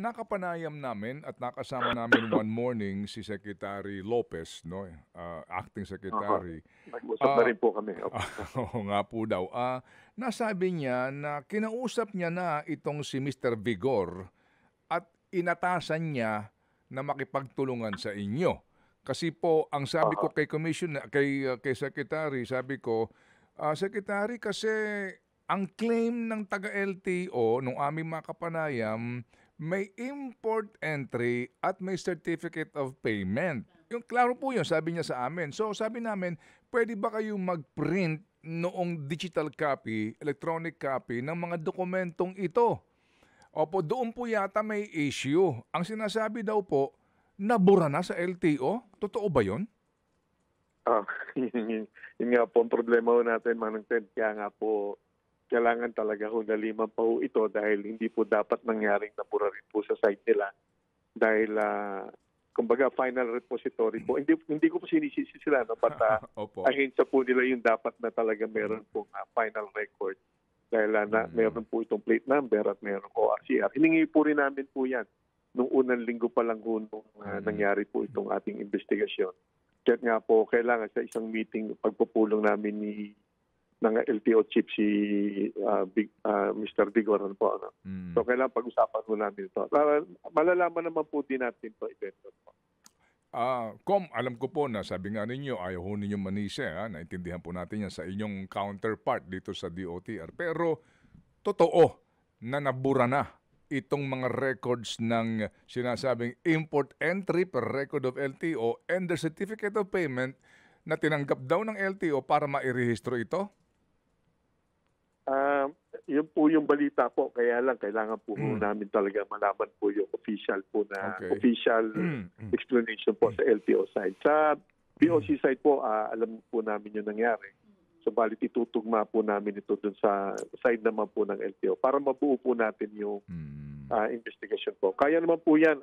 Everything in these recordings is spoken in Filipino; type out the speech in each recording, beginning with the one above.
nakapanayam namin at nakasama namin one morning si Secretary Lopez, no? Acting Secretary. Nag-usap na rin po kami. Oo nga po daw. Nasabi niya na kinausap niya na itong si Mr. Vigor at inatasan niya na makipagtulungan sa inyo. Kasi po, ang sabi ko kay kay Secretary, sabi ko, Secretary, kasi ang claim ng taga-LTO nung aming makapanayam, may import entry at may certificate of payment. Yung klaro po yun, sabi niya sa amin. So sabi namin, pwede ba kayong mag-print noong digital copy, electronic copy ng mga dokumentong ito? Opo, doon po yata may issue. Ang sinasabi daw po, nabura na sa LTO? Totoo ba yun? Yun nga po ang problema ho natin, Manong Ted. Kaya nga po, kailangan talaga ho naliman pa ho ito dahil hindi po dapat nangyaring nabura rin po sa site nila. Dahil, kumbaga, final repository po. Hindi ko po sinisisi sila, no? But ahensya po nila yung dapat na talaga meron pong final record. Dahil meron po itong plate number at meron ORCR. Hiningi po rin namin po yan nung unang linggo pa lang nung nangyari po itong ating investigasyon. Kaya nga po, kailangan sa isang meeting, pagpupulong namin ng LTO chief si Mr. Vigor. Po, ano? So, kailangan pag-usapan po namin ito. Malalaman naman po din natin ito eventually po. Alam ko po na sabi nga ninyo, ayaw ho ninyo manise, naintindihan po natin yan sa inyong counterpart dito sa DOTR. Pero, totoo na nabura na itong mga records ng sinasabing import entry per record of LTO and the certificate of payment na tinanggap daw ng LTO para mairehistro ito? Yun po yung balita po. Kaya lang, kailangan po namin talaga malaman po yung official po na official explanation po sa LTO side. Sa BOC side po, alam po namin yung nangyari. Subalit itutugma po namin ito dun sa side naman po ng LTO para mabuo po natin yung investigation po. Kaya naman po yan,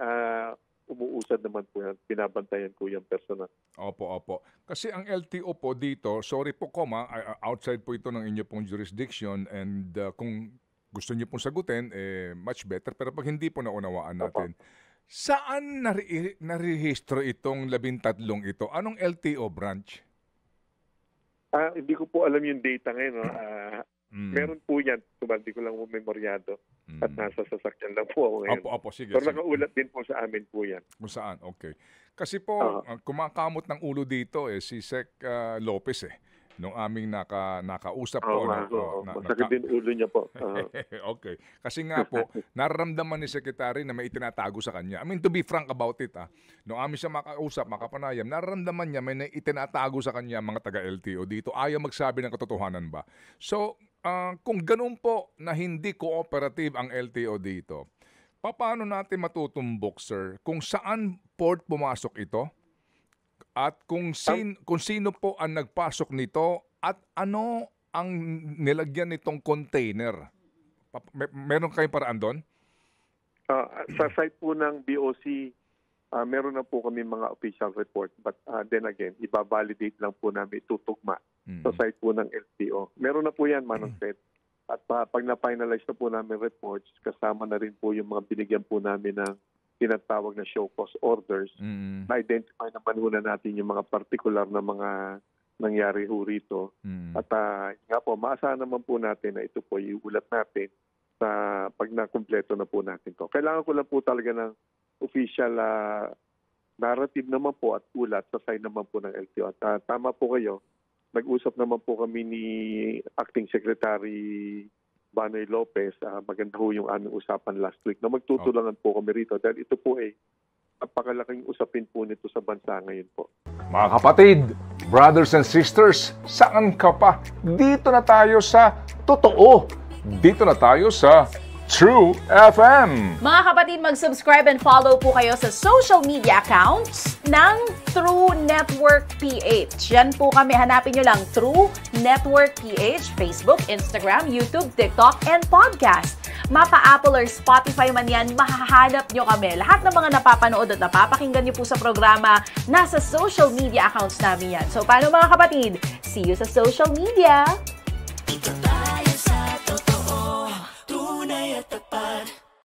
umuusad naman po yan, binabantayan po yung personal. Opo. Kasi ang LTO po dito, sorry po outside po ito ng inyo pong jurisdiction and kung gusto niyo pong sagutin, much better. Pero pag hindi po naunawaan natin, saan narehistro itong 13 ito? Anong LTO branch? Hindi ko po alam yung data ngayon. Meron po yan. Hindi ko lang memoryado. At nasa sasakyan lang po ako ngayon. Opo, sige. Pero nakaulat din po sa amin po yan. Kung saan? Okay. Kasi po, kumakamot ng ulo dito si Sec Lopez nung aming nakausap po. Masakit din ulo niya po. Okay. Kasi nga po, nararamdaman ni Secretary na may itinatago sa kanya. I mean, to be frank about it, nung aming siya makapanayam, nararamdaman niya may itinatago sa kanya mga taga-LTO dito. Ayaw magsabi ng katotohanan ba? So, kung ganun po na hindi cooperative ang LTO dito, paano natin matutumbok, sir, kung saan port pumasok ito? At kung sino po ang nagpasok nito at ano ang nilagyan nitong container? Meron kayong paraan doon? Sa site po ng BOC, meron na po kami mga official report. But then again, ibabalidate lang po namin, tutugma sa site po ng LTO. Meron na po yan, Manong Ted. At pag na-finalize na po namin reports, kasama na rin po yung mga binigyan po namin ng tinatawag na show cause orders, na-identify naman muna natin yung mga particular na mga nangyari ho rito. At nga po, maasahan naman po natin na ito po iulat natin sa pag na-kumpleto na po natin to. Kailangan ko lang po talaga ng official narrative naman po at ulat sa side naman po ng LTO. At tama po kayo, nag-usap naman po kami ni Acting Secretary Banoy Lopez, maganda ho yung aming usapan last week na magtutulungan po kami rito dahil ito po napakalaking usapin po nito sa bansa ngayon po. Mga kapatid, brothers and sisters, saan ka pa? Dito na tayo sa totoo. Dito na tayo sa True FM. Mga kapatid, mag-subscribe and follow po kayo sa social media accounts ng True Network PH. Yan po kami. Hanapin nyo lang True Network PH, Facebook, Instagram, YouTube, TikTok, and podcast. Mapa Apple or Spotify man yan, mahahanap nyo kami. Lahat ng mga napapanood at napapakinggan nyo po sa programa, nasa social media accounts namin yan. So, paano mga kapatid? See you sa social media!